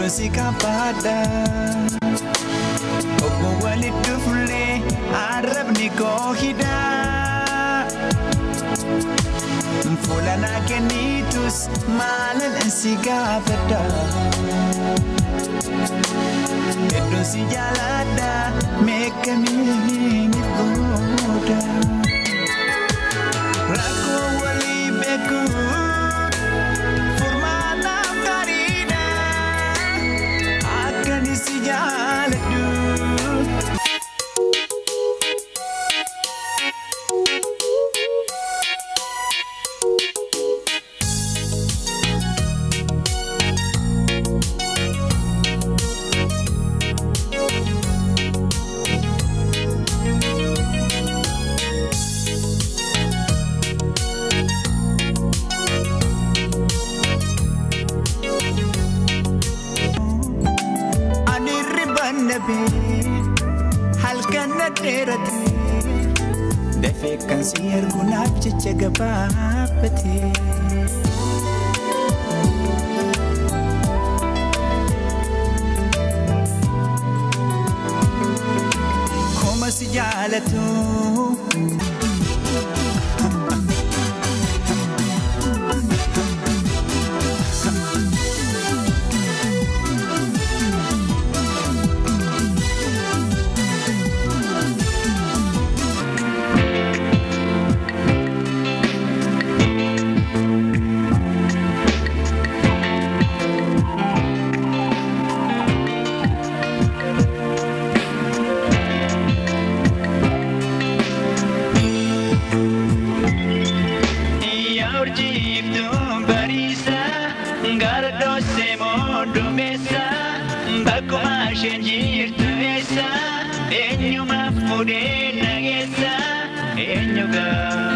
Edosi kapada Ogo walid dufle Arab ni kohida Mfulana kenitus Malan ensigafada Edosi jalada Meka mini boda Rako wali beku Furmana karina Akan isi jaladu Halkan naderati Defikan siyar gunap cicaga bapati Koma si jalatu Enyu mafude nagesa enyu ga